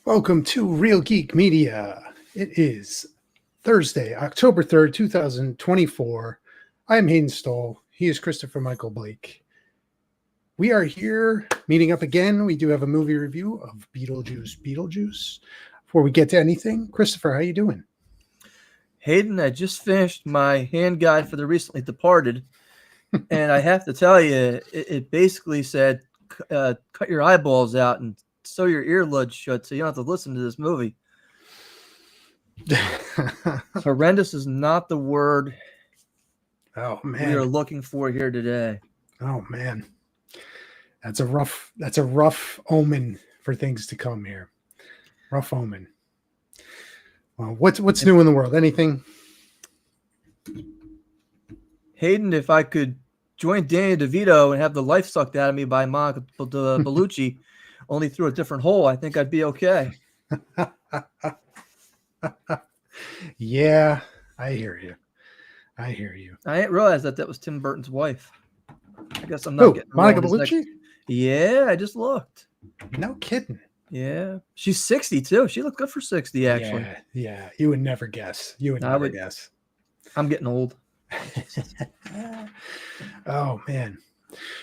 Welcome to Real Geek Media. It is Thursday, October 3rd, 2024. I am Hayden Stoll. He is Christopher Michael Blake. We are here meeting up again. We do have a movie review of Beetlejuice Beetlejuice. Before we get to anything, Christopher, how you doing? Hayden, I just finished my hand guide for the recently departed, and I have to tell you, it basically said, cut your eyeballs out and sew your earlobe shut so you don't have to listen to this movie. Horrendous is not the word we are looking for here today. Oh, man. That's a rough omen for things to come here. Rough omen. Well, what's new in the world? Anything? Hayden, if I could join Danny DeVito and have the life sucked out of me by Monica Bellucci, only through a different hole, I think I'd be okay. Yeah, I hear you. I didn't realize that was Tim Burton's wife. I guess I'm not getting Monica Bellucci? Yeah, I just looked. No kidding. Yeah, she's 60 too. She looked good for 60, actually. Yeah. You would never guess. Guess. I'm getting old. Oh man.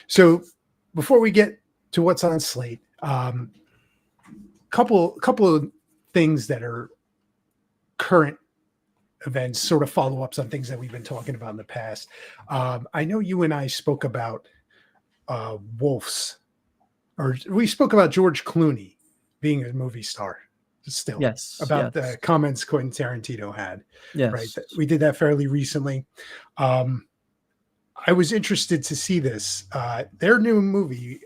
So before we get to what's on slate, couple of things that are current events, sort of follow-ups on things that we've been talking about in the past. I know you and I spoke about Wolves, or we spoke about George Clooney being a movie star still. Yes. About the comments Quentin Tarantino had. Yes. Right. We did that fairly recently. I was interested to see this. Their new movie,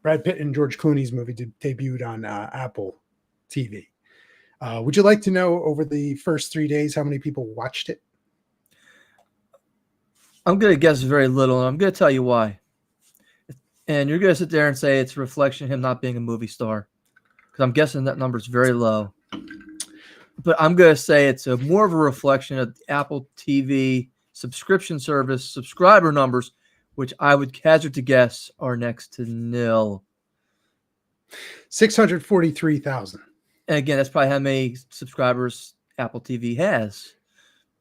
Brad Pitt and George Clooney's movie, debuted on Apple TV. Would you like to know over the first 3 days how many people watched it? I'm going to guess very little, and I'm going to tell you why. And you're going to sit there and say it's a reflection of him not being a movie star, because I'm guessing that number is very low. But I'm going to say it's more of a reflection of the Apple TV subscription service subscriber numbers, which I would hazard to guess are next to nil. 643,000. And again, that's probably how many subscribers Apple TV has.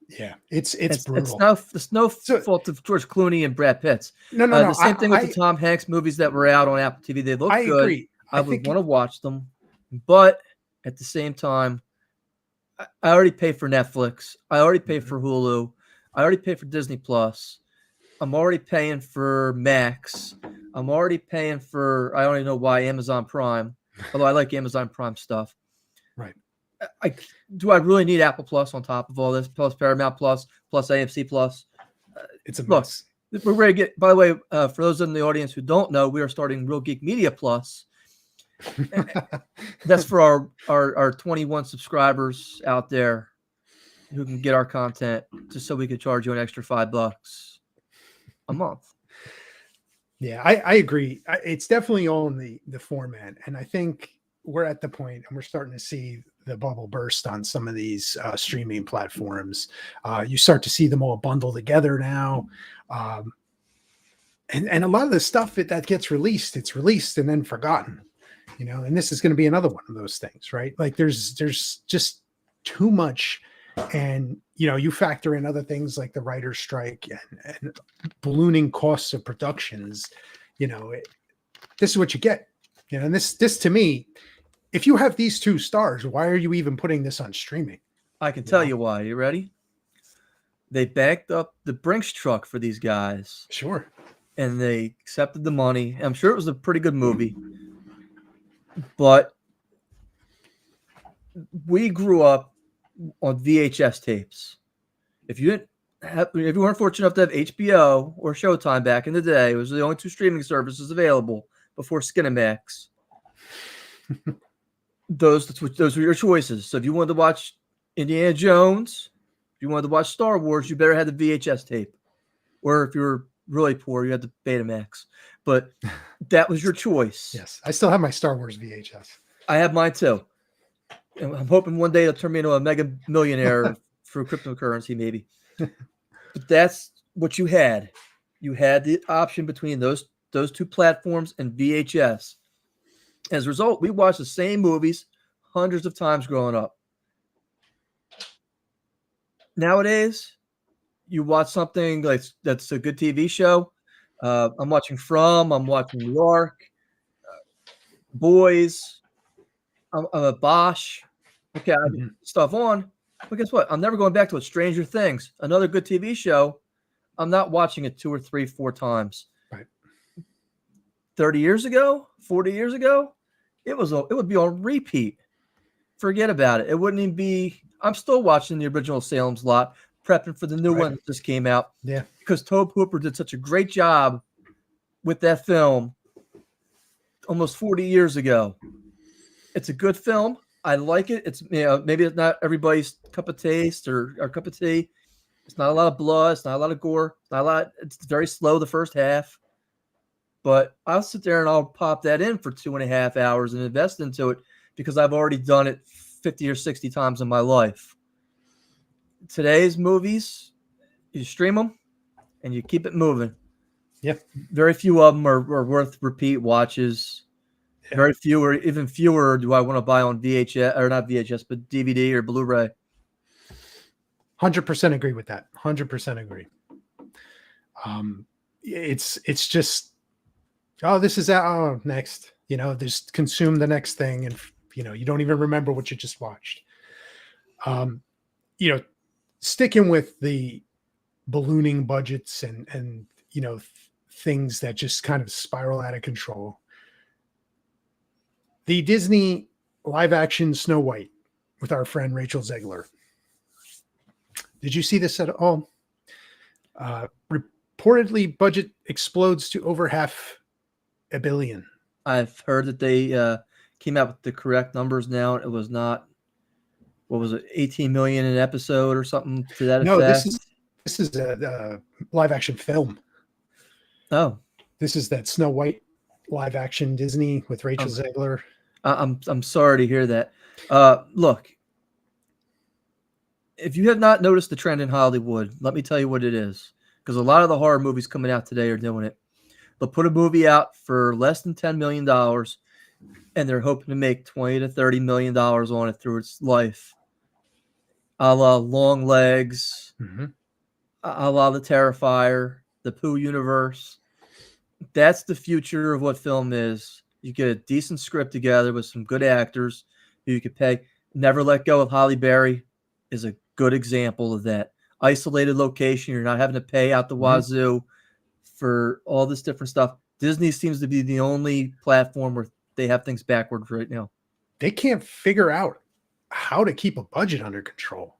Yeah, it's brutal. It's no fault of George Clooney and Brad Pitt's. No. The same thing with the Tom Hanks movies that were out on Apple TV. They look good. Agree. I would want to watch them, but at the same time, I already pay for Netflix. I already pay for Hulu. I already pay for Disney Plus. I'm already paying for Max. I'm already paying for, I don't even know why, Amazon Prime, although I like Amazon Prime stuff. Right. Do I really need Apple Plus on top of all this, plus Paramount Plus AMC Plus? It's a mess. Look, we're ready to get, by the way, for those in the audience who don't know, we are starting Real Geek Media Plus. That's for our 21 subscribers out there who can get our content, just so we could charge you an extra $5 a month. Yeah, I agree. It's definitely all in the format. And I think we're at the point, and we're starting to see the bubble burst on some of these streaming platforms. You start to see them all bundled together now. And a lot of the stuff that gets released, it's released and then forgotten, and this is going to be another one of those things, right? Like there's just too much. And, you factor in other things like the writer's strike and ballooning costs of productions, this is what you get, and this to me, if you have these two stars, why are you even putting this on streaming? I can tell you why. You ready? They backed up the Brinks truck for these guys. Sure. And they accepted the money. I'm sure it was a pretty good movie. But we grew up on VHS tapes. If you weren't fortunate enough to have HBO or Showtime back in the day, it was the only two streaming services available before Skinamax. Those were your choices. So if you wanted to watch Indiana Jones, if you wanted to watch Star Wars, you better have the VHS tape. Or if you were really poor, you had the Betamax. But that was your choice. Yes, I still have my Star Wars VHS. I have mine too. And I'm hoping one day it'll turn me into a mega millionaire through cryptocurrency, maybe. But that's what you had. You had the option between those two platforms and VHS. As a result, we watched the same movies hundreds of times growing up. Nowadays, you watch something like that's a good TV show. I'm watching I'm watching New York, Boys, I'm a Bosch. Okay, I put Mhm. stuff on, but guess what? I'm never going back to it. Stranger Things, another good TV show. I'm not watching it 2 or 3, 4 times. Right. 30 years ago, 40 years ago, it would be on repeat. Forget about it. It wouldn't even be. I'm still watching the original Salem's Lot, prepping for the new Right. one that just came out. Yeah. Because Tobe Hooper did such a great job with that film almost 40 years ago. It's a good film. I like it. It's maybe it's not everybody's cup of taste or cup of tea. It's not a lot of blood. It's not a lot of gore. It's not a lot. It's very slow the first half. But I'll sit there and I'll pop that in for 2.5 hours and invest into it because I've already done it 50 or 60 times in my life. Today's movies, you stream them and you keep it moving. Yep. Very few of them are worth repeat watches. Yeah. Very few, or even fewer, do I want to buy on VHS or not VHS, but DVD or Blu-ray. 100% agree with that. 100% agree. It's just, oh, this is next. Just consume the next thing, and you don't even remember what you just watched. Sticking with the ballooning budgets and things that just kind of spiral out of control. The Disney live action Snow White with our friend Rachel Zegler. Did you see this at all? Reportedly, budget explodes to over $500 million. I've heard that they came out with the correct numbers now. It was not, what was it, 18 million an episode or something to that No, effect? this is a live action film. Oh, this is that Snow White live action Disney with Rachel Zegler. I'm sorry to hear that. Look, if you have not noticed the trend in Hollywood, let me tell you what it is. Because a lot of the horror movies coming out today are doing it. They'll put a movie out for less than $10 million, and they're hoping to make $20 to $30 million on it through its life. A la Long Legs, a la The Terrifier, the Pooh universe. That's the future of what film is. You get a decent script together with some good actors who you could pay. Never Let Go of Halle Berry is a good example of that. Isolated location. You're not having to pay out the wazoo for all this different stuff. Disney seems to be the only platform where they have things backwards right now. They can't figure out how to keep a budget under control.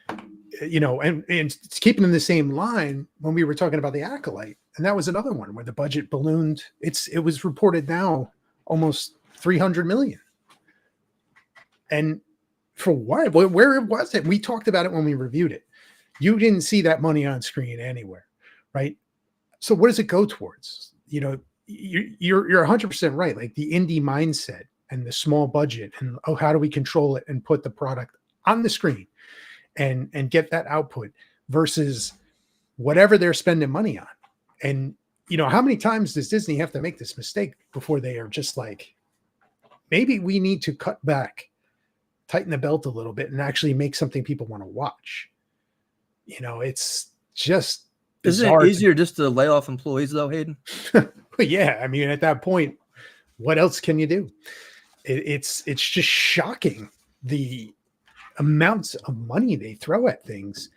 And keeping in the same line when we were talking about The Acolyte, and that was another one where the budget ballooned. It was reported now almost $300 million. And for what? Where was it? We talked about it when we reviewed it. You didn't see that money on screen anywhere, right? So what does it go towards? You're 100% right. Like the indie mindset and the small budget, and how do we control it and put the product on the screen and get that output versus whatever they're spending money on. And how many times does Disney have to make this mistake before they are just like, maybe we need to cut back, tighten the belt a little bit, and actually make something people want to watch? It's just bizarre. Isn't it easier just to lay off employees though, Hayden? Yeah, I mean, at that point, what else can you do? It's just shocking the amounts of money they throw at things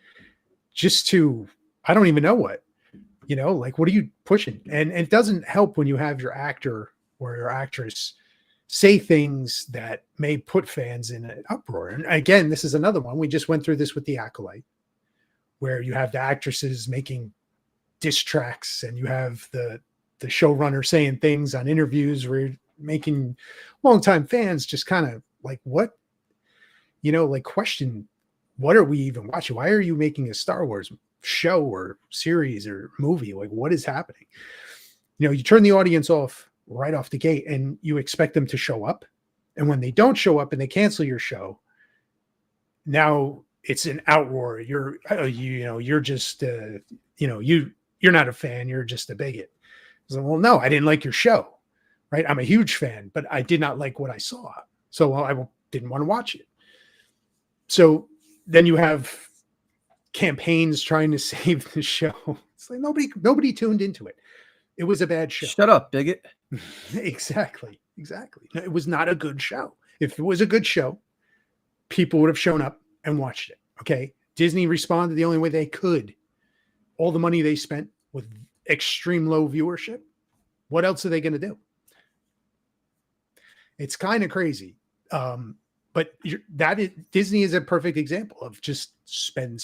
just to, I don't even know what, like, what are you pushing? And it doesn't help when you have your actor or your actress say things that may put fans in an uproar. And again, this is another one. We just went through this with The Acolyte, where you have the actresses making diss tracks and you have the showrunner saying things on interviews where you're making longtime fans just kind of like, what? Like question, what are we even watching? Why are you making a Star Wars show or series or movie? Like, what is happening? You turn the audience off right off the gate and you expect them to show up. And when they don't show up and they cancel your show, now it's an outroar. You're just, you're not a fan. You're just a bigot. So, well, no, I didn't like your show, right? I'm a huge fan, but I did not like what I saw. So I will didn't want to watch it. So then you have campaigns trying to save the show. It's like nobody tuned into it. It was a bad show. Shut up, bigot. Exactly. It was not a good show. If it was a good show, people would have shown up and watched it. Okay. Disney responded the only way they could. All the money they spent with extreme low viewership. What else are they going to do? It's kind of crazy. But Disney is a perfect example of just spend.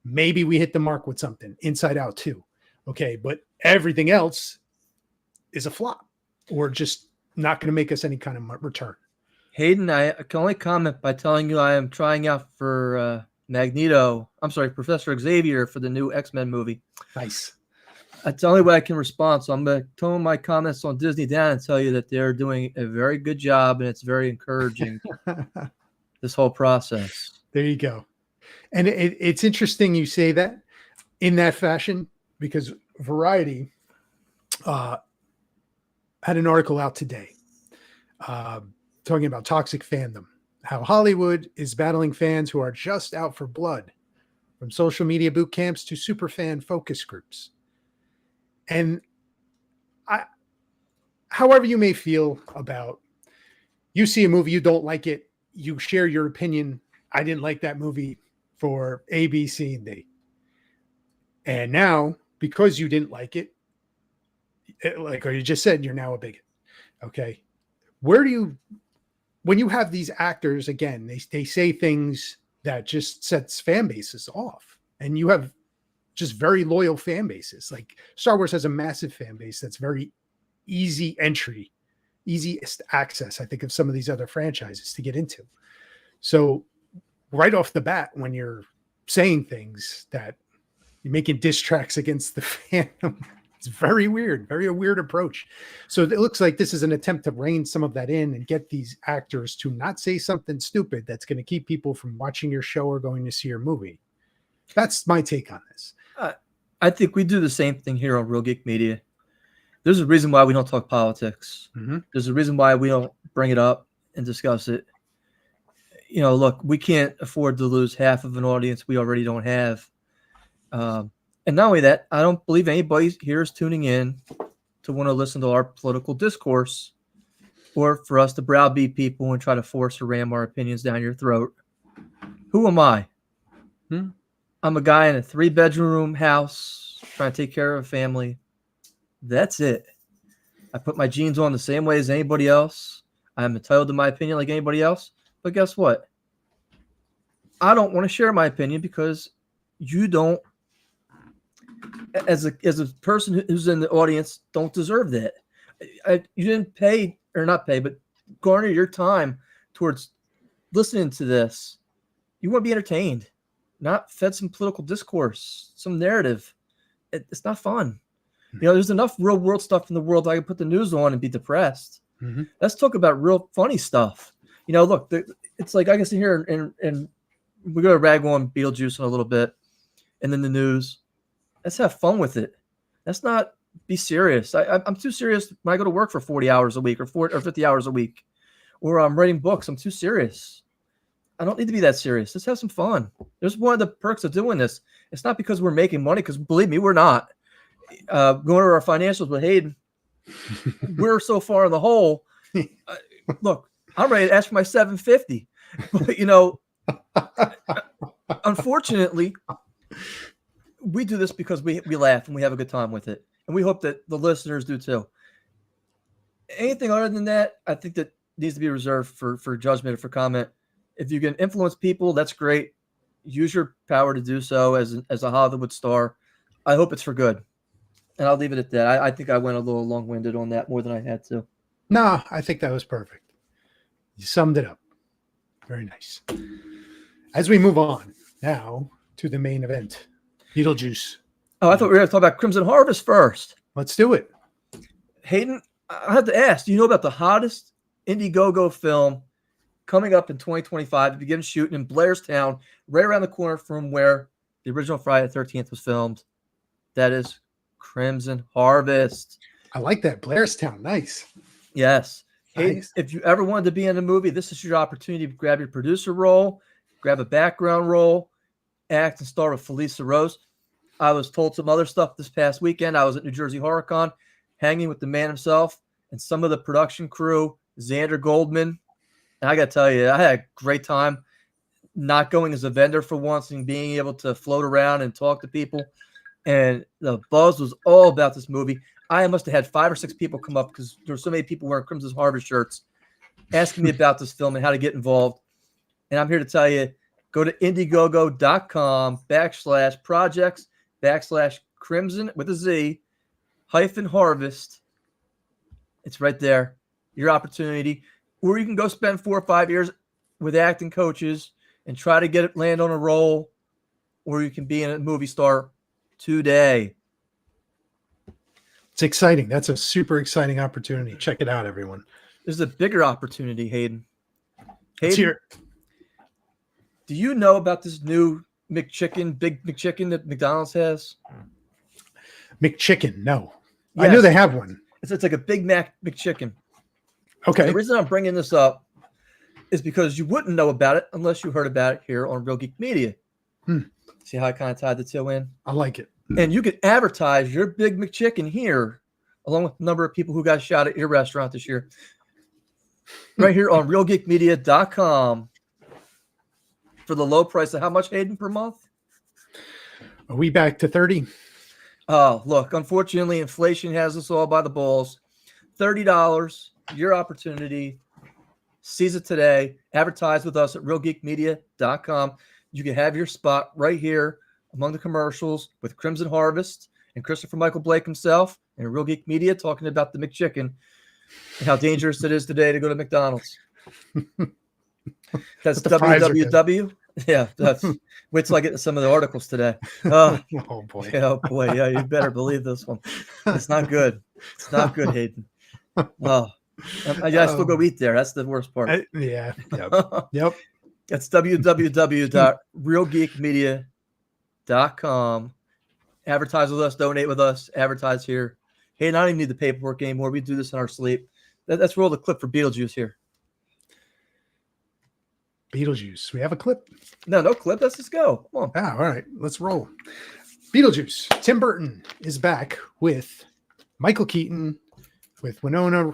Maybe we hit the mark with something. Inside Out 2. Okay. But everything else is a flop or just not going to make us any kind of return. Hayden, I can only comment by telling you I am trying out for Professor Xavier for the new X-Men movie. Nice. That's the only way I can respond. So I'm going to tone my comments on Disney down and tell you that they're doing a very good job and it's very encouraging, this whole process. There you go. And it's interesting you say that in that fashion because Variety had an article out today talking about toxic fandom, how Hollywood is battling fans who are just out for blood, from social media boot camps to superfan focus groups. And however you may feel about, you see a movie, you don't like it, you share your opinion. I didn't like that movie for A, B, C, and D. And now, because you didn't like it, like or you just said, you're now a bigot. Okay. When you have these actors, again, they say things that just sets fan bases off. And you have just very loyal fan bases. Like Star Wars has a massive fan base that's very easy entry, easiest access, I think, of some of these other franchises to get into. So right off the bat, when you're saying things that you're making diss tracks against the fandom, it's very weird, very a weird approach. So it looks like this is an attempt to rein some of that in and get these actors to not say something stupid that's going to keep people from watching your show or going to see your movie. That's my take on this. I think we do the same thing here on Real Geek Media. There's a reason why we don't talk politics. Mm-hmm. There's a reason why we don't bring it up and discuss it. You know, look, we can't afford to lose half of an audience we already don't have. And not only that, I don't believe anybody here is tuning in to want to listen to our political discourse or for us to browbeat people and try to force or ram our opinions down your throat. Who am I? I'm a guy in a 3-bedroom house trying to take care of a family. That's it. I put my jeans on the same way as anybody else. I'm entitled to my opinion like anybody else. But guess what? I don't want to share my opinion because you don't, as a person who's in the audience, don't deserve that. You didn't pay, or not pay, but garner your time towards listening to this. You want to be entertained, not fed some political discourse, some narrative. It's not fun. You know, there's enough real world stuff in the world I can put the news on and be depressed. Mm-hmm. Let's talk about real funny stuff. You know, look, it's like I can sit here and we're going to rag on Beetlejuice in a little bit and then the news. Let's have fun with it. Let's not be serious. I'm too serious when I go to work for 40 hours a week or 50 hours a week, or I'm writing books. I'm too serious. I don't need to be that serious. Let's have some fun. There's one of the perks of doing this. It's not because we're making money, because believe me, we're not. Going to our financials with Hayden, we're so far in the hole. Look, I'm ready to ask for my $750. But, you know, unfortunately, we do this because we laugh and we have a good time with it. And we hope that the listeners do too. Anything other than that, I think that needs to be reserved for judgment or for comment. If you can influence people, that's great. Use your power to do so as a Hollywood star. I hope it's for good. And I'll leave it at that. I think I went a little long-winded on that more than I had to. No, I think that was perfect. You summed it up. Very nice. As we move on now to the main event, Beetlejuice. Oh, I thought we were going to talk about Crimson Harvest first. Let's do it. Hayden, I have to ask, do you know about the hottest Indiegogo film coming up in 2025 to begin shooting in Blairstown, right around the corner from where the original Friday the 13th was filmed? That is Crimson Harvest. I like that. Blairstown. Nice. Yes. Hayden, Nice. if you ever wanted to be in a movie, this is your opportunity to grab your producer role, grab a background role, act and star with Felissa Rose. I was told some other stuff this past weekend. I was at New Jersey HorrorCon, hanging with the man himself and some of the production crew, Xander Goldman. And I got to tell you, I had a great time not going as a vendor for once and being able to float around and talk to people. And the buzz was all about this movie. I must have had 5 or 6 people come up because there were so many people wearing Crimson Harvest shirts asking me about this film and how to get involved. And I'm here to tell you, go to indiegogo.com/projects/crimson with a Z -harvest. It's right there. Your opportunity. Or you can go spend 4 or 5 years with acting coaches and try to land on a role, or you can be a movie star today. It's exciting. That's a super exciting opportunity. Check it out, everyone. There's a bigger opportunity, Hayden. Let's hear it. Do you know about this new Big McChicken that McDonald's has? McChicken, no. Yes. I know they have one. It's like a Big Mac McChicken. Okay. The reason I'm bringing this up is because you wouldn't know about it unless you heard about it here on Real Geek Media. See how I kind of tied the two in? I like it. And you could advertise your Big McChicken here, along with a number of people who got shot at your restaurant this year, right here on realgeekmedia.com for the low price of how much, Hayden, per month? Are we back to 30? Oh, look, unfortunately, inflation has us all by the balls. $30, your opportunity. Seize it today. Advertise with us at realgeekmedia.com. You can have your spot right here among the commercials with Crimson Harvest and Christopher Michael Blake himself and Real Geek Media talking about the McChicken and how dangerous it is today to go to McDonald's. That's www. Yeah, that's wait till I get to some of the articles today. Oh boy. Oh boy, yeah, you better believe this one. It's not good. It's not good, Hayden. Oh, I still go eat there. That's the worst part. Yeah. Yep. That's www.realgeekmedia.com. Advertise with us, donate with us, advertise here. Hey, I don't even need the paperwork anymore. We do this in our sleep. Let's roll the clip for Beetlejuice here. Beetlejuice. We have a clip? No clip. Let's just go. Come on. All right. Let's roll. Beetlejuice. Tim Burton is back with Michael Keaton, with Winona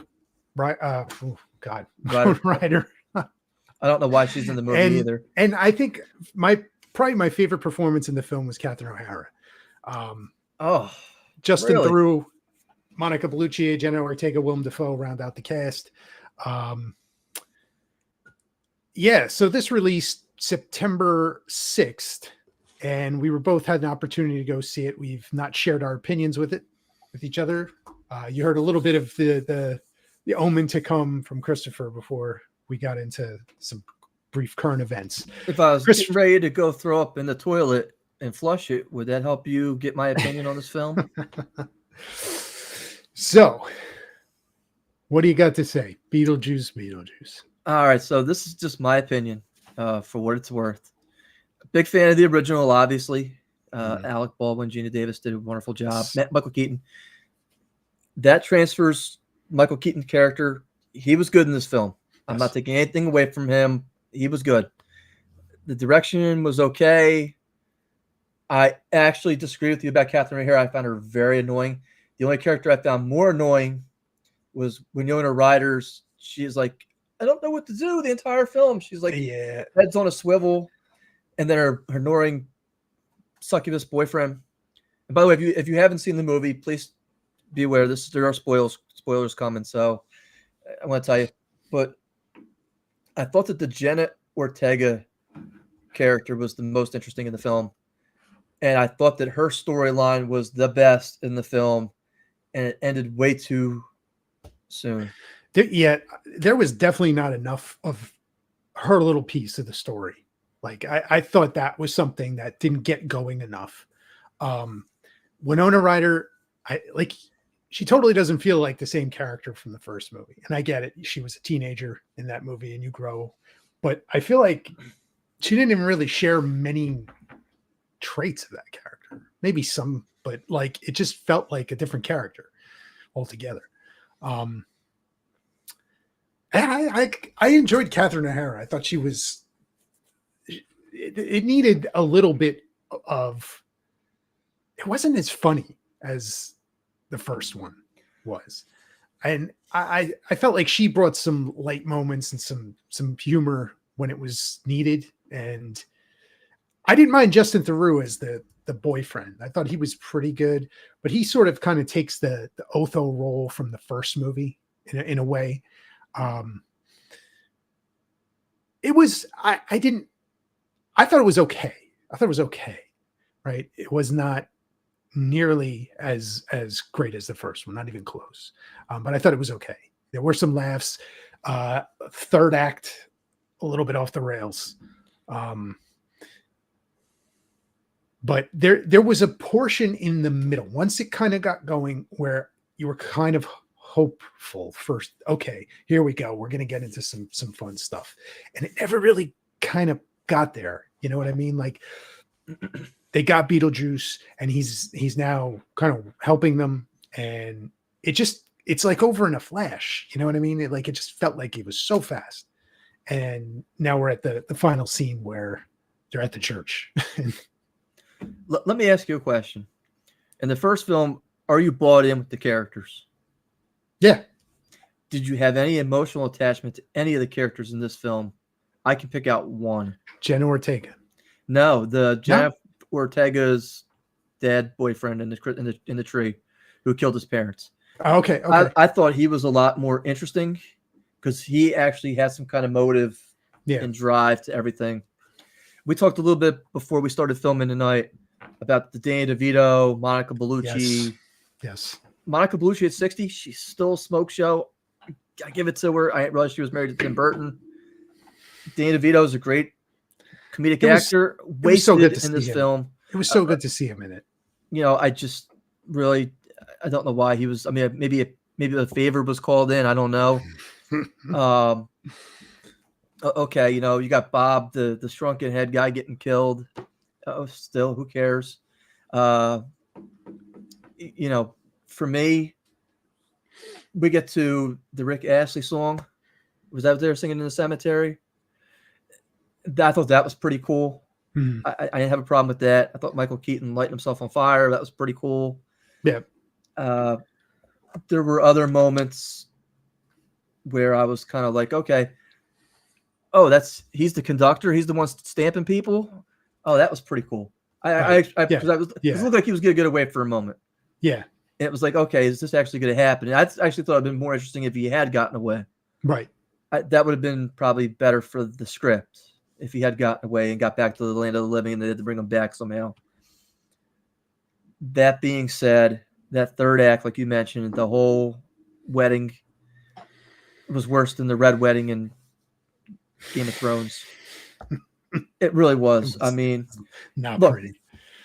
Ryder. I don't know why she's in the movie either. And I think probably my favorite performance in the film was Catherine O'Hara. Justin Theroux, Monica Bellucci, Jenna Ortega, Willem Dafoe round out the cast. So this released September 6th, and we both had an opportunity to go see it. We've not shared our opinions with each other. You heard a little bit of the omen to come from Christopher before we got into some brief current events. If I was getting ready to go throw up in the toilet and flush it, would that help you get my opinion on this film? So, what do you got to say? Beetlejuice. All right, so this is just my opinion for what it's worth. Big fan of the original, obviously. Alec Baldwin, Gina Davis did a wonderful job. Michael Keaton. That transfers Michael Keaton's character. He was good in this film. I'm not taking anything away from him. He was good. The direction was okay. I actually disagree with you about Catherine O'Hara. I found her very annoying. The only character I found more annoying was Winona Ryder's. She's like, I don't know what to do the entire film. She's like, head's on a swivel. And then her annoying succubus boyfriend. And by the way, if you haven't seen the movie, please be aware there are spoilers coming. So I want to tell you, but I thought that the Jenna Ortega character was the most interesting in the film. And I thought that her storyline was the best in the film, and it ended way too soon. There was definitely not enough of her little piece of the story. Like I thought that was something that didn't get going enough. Winona Ryder, she totally doesn't feel like the same character from the first movie. And I get it. She was a teenager in that movie and you grow, but I feel like she didn't even really share many traits of that character. Maybe some, but like, it just felt like a different character altogether. Yeah, I enjoyed Catherine O'Hara. I thought she was. It needed a little bit of. It wasn't as funny as the first one was, and I felt like she brought some light moments and some humor when it was needed, and I didn't mind Justin Theroux as the boyfriend. I thought he was pretty good, but he sort of kind of takes the Otho role from the first movie in a way. It was I thought it was okay. I thought it was okay, right? It was not nearly as great as the first one, not even close. But I thought it was okay. There were some laughs. Third act, a little bit off the rails. But there was a portion in the middle, once it kind of got going, where you were kind of hopeful first. Okay, here we go. We're going to get into some fun stuff. And it never really kind of got there. You know what I mean? Like, they got Beetlejuice and he's now kind of helping them. And it's like over in a flash. You know what I mean? It just felt like it was so fast. And now we're at the final scene where they're at the church. Let me ask you a question. In the first film, are you bought in with the characters? Yeah. Did you have any emotional attachment to any of the characters in this film? I can pick out one. Jenna Ortega. No, Jenna Ortega's dad boyfriend in the tree who killed his parents. Okay. I thought he was a lot more interesting because he actually had some kind of motive and drive to everything. We talked a little bit before we started filming tonight about the Danny DeVito, Monica Bellucci. Yes. Monica Bellucci at 60, she's still a smoke show. I give it to her. I didn't realize she was married to Tim Burton. Danny DeVito is a great comedic actor. Wasted so good to in this see him. film. It was so good to see him in it. You know, I just really, I don't know why he was. I mean, maybe a favor was called in. I don't know. Okay, you know, you got Bob, the shrunken head guy, getting killed. Oh, still, who cares? You know, for me, we get to the Rick Astley song. Was that what they were singing in the cemetery? I thought that was pretty cool. Mm-hmm. I didn't have a problem with that. I thought Michael Keaton lighting himself on fire. That was pretty cool. Yeah. There were other moments where I was kind of like, okay, oh, he's the conductor. He's the one stamping people. Oh, that was pretty cool. It looked like he was going to get away for a moment. Yeah. And it was like, okay, is this actually going to happen? And I actually thought it'd been more interesting if he had gotten away. Right. That would have been probably better for the script if he had gotten away and got back to the land of the living and they had to bring him back somehow. That being said, that third act, like you mentioned, the whole wedding was worse than the red wedding in Game of Thrones. It really was. I mean, not look, pretty.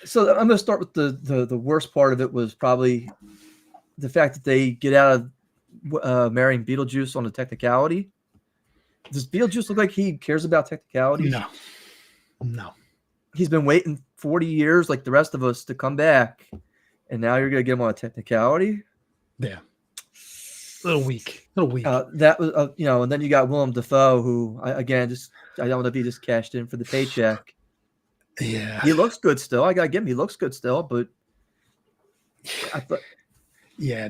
So I'm going to start with the worst part of it was probably the fact that they get out of marrying Beetlejuice on a technicality. Does Beetlejuice look like he cares about technicalities? No. He's been waiting 40 years like the rest of us to come back, and now you're going to get him on a technicality? Yeah. A little weak. That was, you know, and then you got Willem Dafoe, who, I don't know if he just cashed in for the paycheck. Yeah. He looks good still. I got to give him, he looks good still, but I thought. Yeah,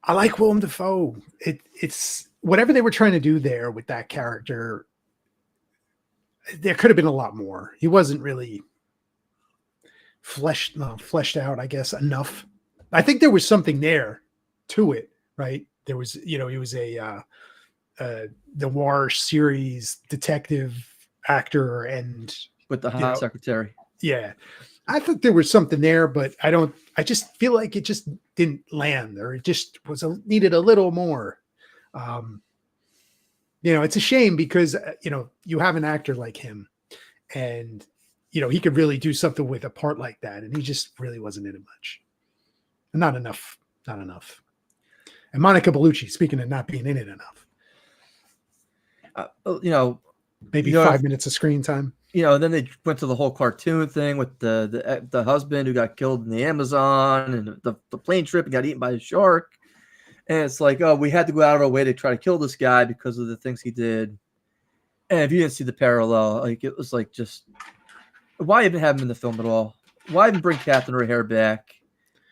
I like Willem Dafoe. It's whatever they were trying to do there with that character. There could have been a lot more. He wasn't really fleshed out, I guess, enough. I think there was something there to it, right? There was, you know, he was a noir series detective actor and with the hot secretary. Yeah. I think there was something there, but I just feel like it just didn't land, or it just needed a little more. You know, it's a shame because, you know, you have an actor like him and, you know, he could really do something with a part like that. And he just really wasn't in it much. Not enough. And Monica Bellucci, speaking of not being in it enough. You know, maybe 5 minutes of screen time. You know, and then they went to the whole cartoon thing with the husband who got killed in the Amazon and the plane trip and got eaten by a shark. And it's like, oh, we had to go out of our way to try to kill this guy because of the things he did. And if you didn't see the parallel, like it was like just why even have him in the film at all? Why even bring Catherine O'Hare back?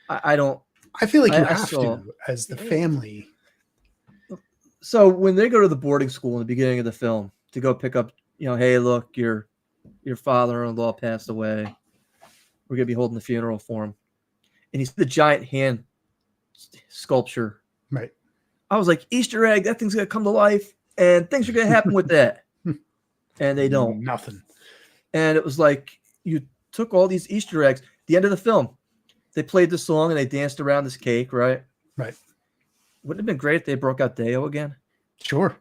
I don't. I feel like you I have saw, to as the family. So when they go to the boarding school in the beginning of the film to go pick up, hey, look, your father-in-law passed away. We're gonna be holding the funeral for him, and he's the giant hand sculpture. Right. I was like, Easter egg, that thing's gonna come to life, and things are gonna happen with that, and they don't. Nothing. And it was like you took all these Easter eggs. The end of the film, they played the song and they danced around this cake, right? Right. Wouldn't it have been great if they broke out Deo again? Sure.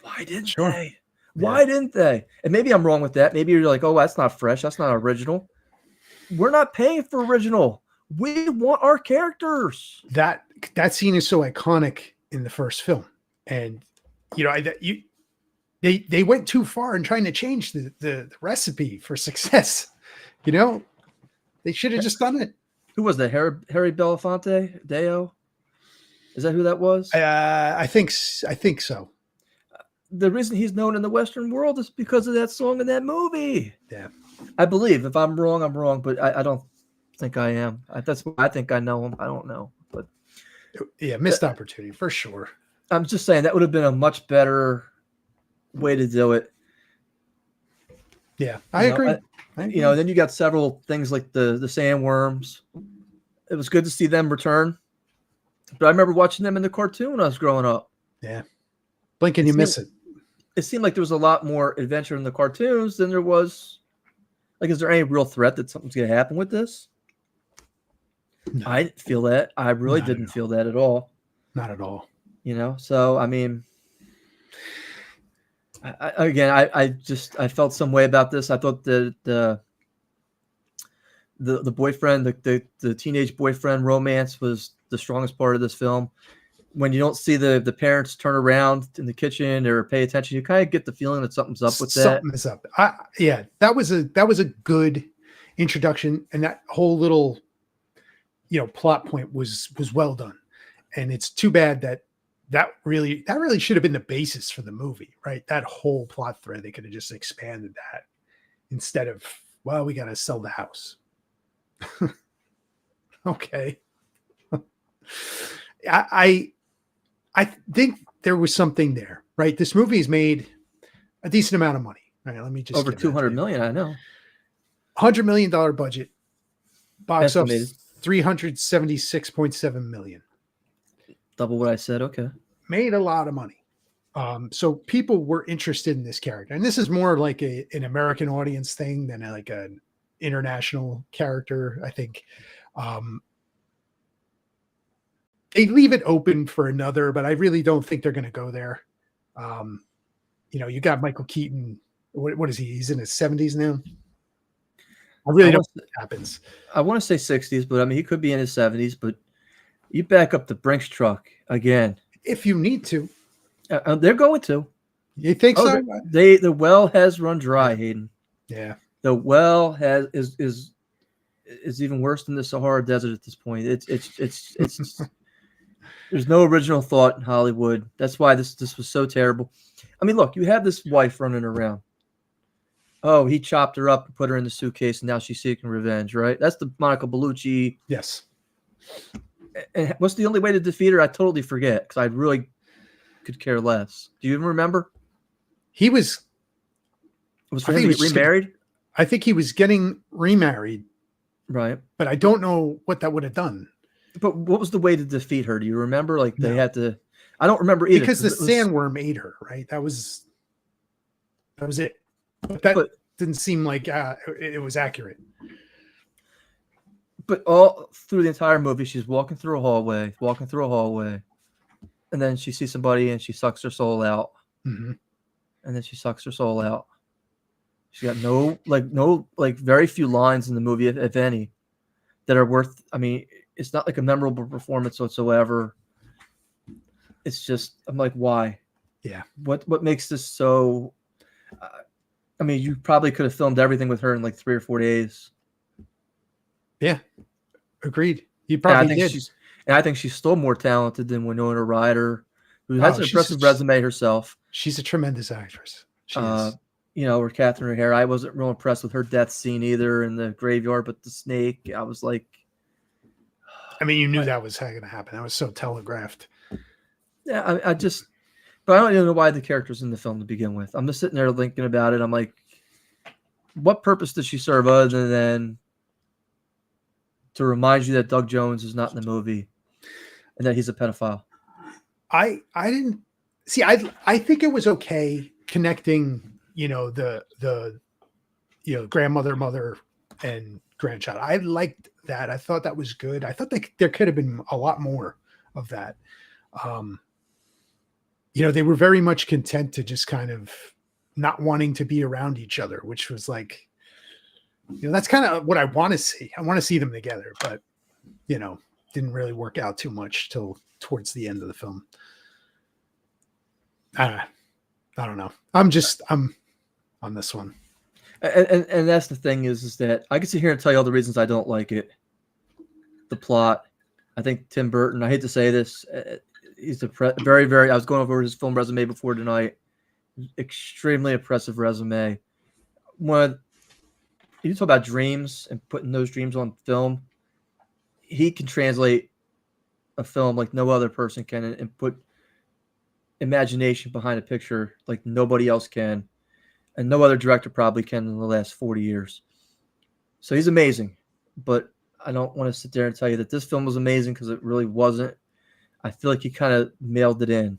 Why didn't Sure. they? Why didn't they? And maybe I'm wrong with that. Maybe you're like, oh, that's not fresh. That's not original. We're not paying for original. We want our characters. That scene is so iconic in the first film, and they went too far in trying to change the recipe for success. They should have just done it. Who was that? Harry Belafonte? Deo? Is that who that was? I think so. The reason he's known in the Western world is because of that song in that movie. Yeah. I believe. If I'm wrong, I'm wrong, but I don't think I am. That's why I think I know him. I don't know. But yeah, missed opportunity for sure. I'm just saying that would have been a much better way to do it. Yeah, I agree. Then you got several things like the sandworms. It was good to see them return. But I remember watching them in the cartoon when I was growing up. Yeah. Blink and you miss it. It seemed like there was a lot more adventure in the cartoons than there was. Like, is there any real threat that something's going to happen with this? No. I didn't feel that. I really didn't feel that at all. Not at all. So, I mean, I felt some way about this. I thought that the boyfriend, the teenage boyfriend romance was the strongest part of this film. When you don't see the parents turn around in the kitchen or pay attention, you kind of get the feeling that something's up with that. Something is up. That was a good introduction, and that whole little plot point was well done. And it's too bad that really should have been the basis for the movie, right? That whole plot thread, they could have just expanded that instead of, well, we got to sell the house. Okay. I think there was something there, right? This movie has made a decent amount of money. All right, let me just over 200 million. I know. $100 million budget, box office 376.7 million. Double what I said. Okay. Made a lot of money. So people were interested in this character, and this is more like an American audience thing than like an international character. I think they leave it open for another, but I really don't think they're going to go there. You got Michael Keaton. What is he? He's in his 70s now. I really don't think that happens. I want to say 60s, but I mean, he could be in his 70s, but you back up the Brinks truck again. If you need to. They're going to. You think so? The well has run dry, Hayden. Yeah. The well is even worse than the Sahara Desert at this point. It's there's no original thought in Hollywood. That's why this was so terrible. I mean, look, you have this wife running around. Oh, he chopped her up and put her in the suitcase, and now she's seeking revenge, right? That's the Monica Bellucci. Yes. And what's the only way to defeat her? I totally forget because I really could care less. Do you even remember? He was for him to get remarried? I think he was getting remarried. Right. But I don't know what that would have done. But what was the way to defeat her? Do you remember? Like they had to. I don't remember either. Because the sandworm ate her, right? That was it. But that didn't seem like it was accurate. But all through the entire movie, she's walking through a hallway, and then she sees somebody and she sucks her soul out. Mm-hmm. And then she sucks her soul out. She's got no very few lines in the movie, if any, that are worth. I mean, it's not like a memorable performance whatsoever. It's just, I'm like, why? Yeah. What makes this so? I mean, you probably could have filmed everything with her in like 3 or 4 days. Yeah, agreed. You probably did. And I think she's still more talented than Winona Ryder, who has Oh, an impressive resume herself. She's a tremendous actress. She is. Or Catherine O'Hara. I wasn't real impressed with her death scene either in the graveyard, but the snake, I was like, I mean, you knew that was going to happen. That was so telegraphed. yeah, but I don't even know why the character's in the film to begin with. I'm just sitting there thinking about it. I'm like, what purpose does she serve other than to remind you that Doug Jones is not in the movie and that he's a pedophile? I didn't see. I think it was okay connecting, the grandmother, mother, and grandchild. I liked that. I thought that was good. I thought there could have been a lot more of that. They were very much content to just kind of not wanting to be around each other, which was like, that's kind of what I want to see. I want to see them together, but didn't really work out too much till towards the end of the film. I don't know. I'm on this one. And that's the thing is that I can sit here and tell you all the reasons I don't like it. The plot. I think Tim Burton, I hate to say this, he's a very, very, I was going over his film resume before tonight. Extremely impressive resume. When you talk about dreams and putting those dreams on film, he can translate a film like no other person can and put imagination behind a picture like nobody else can. And no other director probably can in the last 40 years. So he's amazing. But I don't want to sit there and tell you that this film was amazing because it really wasn't. I feel like he kind of mailed it in.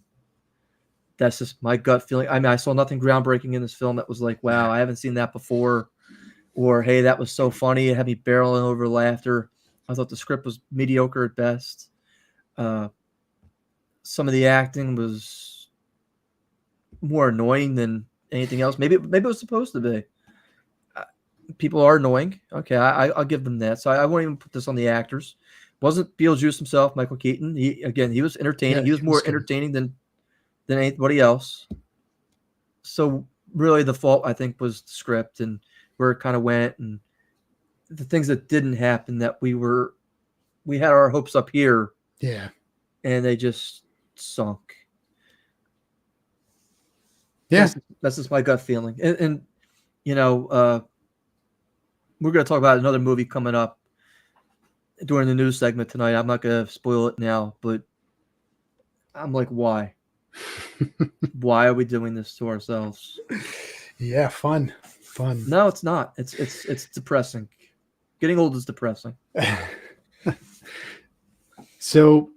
That's just my gut feeling. I mean, I saw nothing groundbreaking in this film that was like, wow, I haven't seen that before. Or, hey, that was so funny. It had me barreling over laughter. I thought the script was mediocre at best. Some of the acting was more annoying than anything else. Maybe it was supposed to be. People are annoying. Okay, I'll give them that. So I won't even put this on the actors. Wasn't Beetlejuice himself, Michael Keaton? He was entertaining. Yeah, he was more entertaining than anybody else. So really, the fault I think was the script and where it kind of went and the things that didn't happen that we had our hopes up here. Yeah, and they just sunk. Yeah, that's just my gut feeling. And we're going to talk about another movie coming up during the news segment tonight. I'm not going to spoil it now, but I'm like, why? Why are we doing this to ourselves? Yeah, fun. No, it's not. It's depressing. Getting old is depressing. So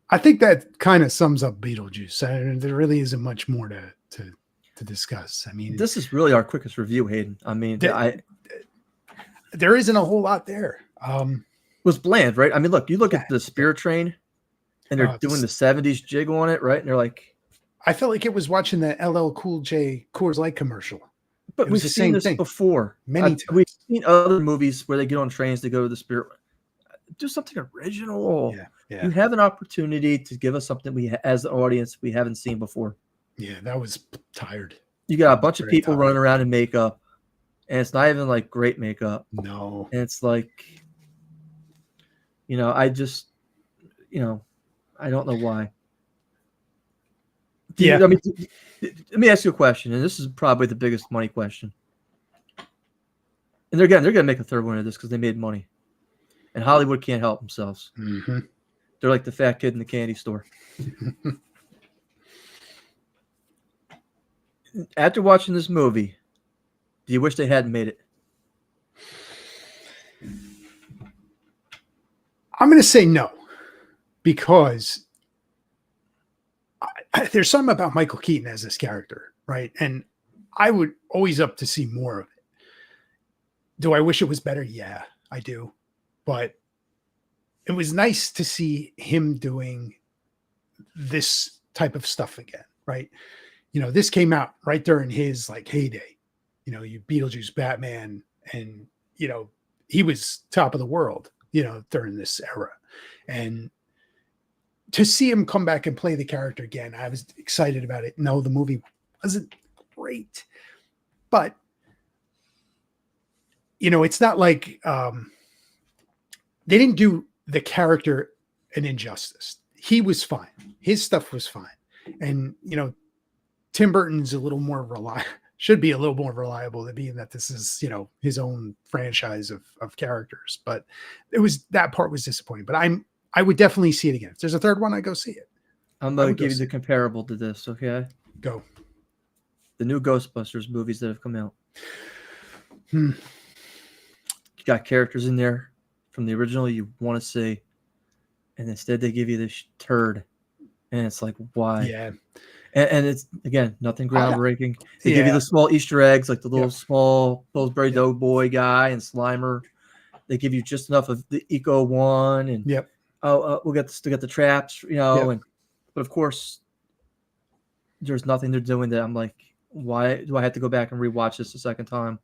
I think that kind of sums up Beetlejuice. There really isn't much more to discuss. I mean, this is really our quickest review, Hayden. I mean, there isn't a whole lot there. It was bland, right? I mean, look at the Spirit Train, and they're doing the 70s jig on it, right? And they're like, I felt like it was watching the LL Cool J Coors Light commercial. But we've seen this before. Many times. We've seen other movies where they get on trains to go to the Spirit. Do something original. Yeah. You have an opportunity to give us something as the audience we haven't seen before. Yeah, that was tired. You got a bunch of people running around in makeup, and it's not even like great makeup. No. And it's like, I just, I don't know why. Yeah. I mean, let me ask you a question, and this is probably the biggest money question. And they're going to make a third one of this because they made money. And Hollywood can't help themselves. Mm-hmm. They're like the fat kid in the candy store. After watching this movie, do you wish they hadn't made it? I'm going to say no, because there's something about Michael Keaton as this character, right? And I would always up to see more of it. Do I wish it was better? Yeah, I do. But it was nice to see him doing this type of stuff again, right? This came out right during his heyday. You Beetlejuice, Batman, and he was top of the world, during this era. And to see him come back and play the character again, I was excited about it. No, the movie wasn't great, but it's not like they didn't do the character an injustice. He was fine. His stuff was fine. And, Tim Burton's a little more should be a little more reliable, being that this is, his own franchise of characters. But that part was disappointing. But I would definitely see it again. If there's a third one, I'd go see it. I'm going to give you the comparable to this, okay? Go. The new Ghostbusters movies that have come out. You got characters in there from the original you want to see, and instead they give you this turd, and it's like, why? Yeah. And it's, again, nothing groundbreaking. They give you the small Easter eggs, like the little small Pillsbury Doughboy guy and Slimer. They give you just enough of the Eco one, and we'll get the traps, and but of course, there's nothing they're doing that I'm like, why do I have to go back and rewatch this a second time?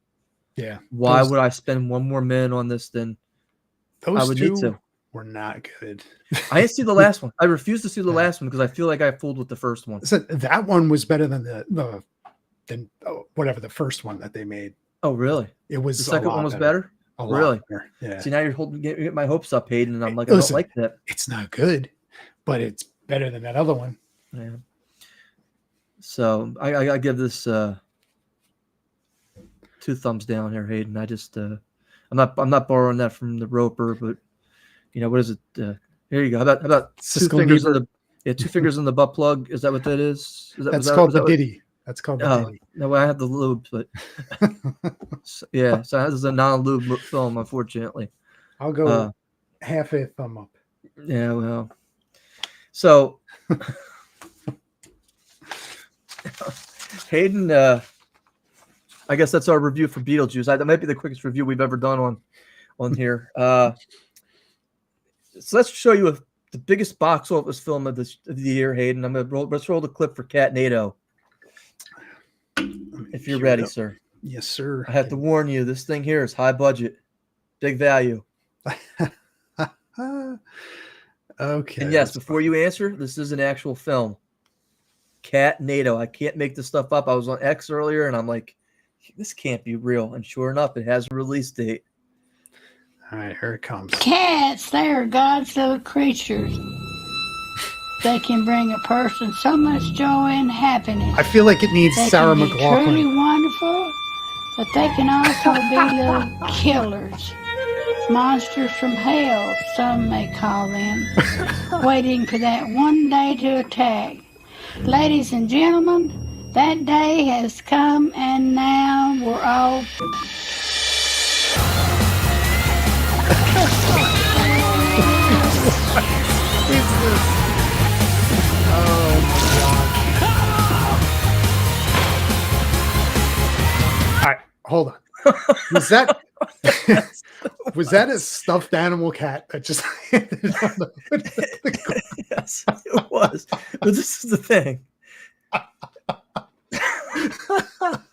Yeah. Why would I spend one more minute on this than I would need to? Were not good. I didn't see the last one. I refuse to see the last one because I feel like I fooled with the first one. So that one was better than whatever the first one that they made. Oh, really? It was the second one was better. Really? Better. Yeah. See, now you're getting my hopes up, Hayden, and I'm like, I don't like that. It's not good, but it's better than that other one. Yeah. So I give this 2 thumbs down here, Hayden. I just I'm not borrowing that from the Roper, but what is it? Here you go. How about 2 fingers in the 2 fingers in the butt plug? Is that what that is? That's called the ditty. That's called the ditty. No, I have the lube, but so this is a non-lube film, unfortunately. I'll go half a thumb up. Yeah, well, so Hayden, I guess that's our review for Beetlejuice. That might be the quickest review we've ever done on here. So let's show you the biggest box office film of the year, Hayden. Let's roll the clip for Catnado. If you're ready, sir. Yes, sir. I have to warn you, this thing here is high budget, big value. Okay. And yes, before you answer, this is an actual film. Catnado. I can't make this stuff up. I was on X earlier, and I'm like, this can't be real. And sure enough, it has a release date. All right, here it comes. Cats, they are God's little creatures. They can bring a person so much joy and happiness. I feel like it needs they Sarah can be McLachlan. Truly wonderful, but they can also be little killers. Monsters from hell, some may call them, waiting for that one day to attack. Ladies and gentlemen, that day has come, and now we're all... All right, hold on. Was that a stuffed animal cat that just landed on the Yes, it was. But this is the thing.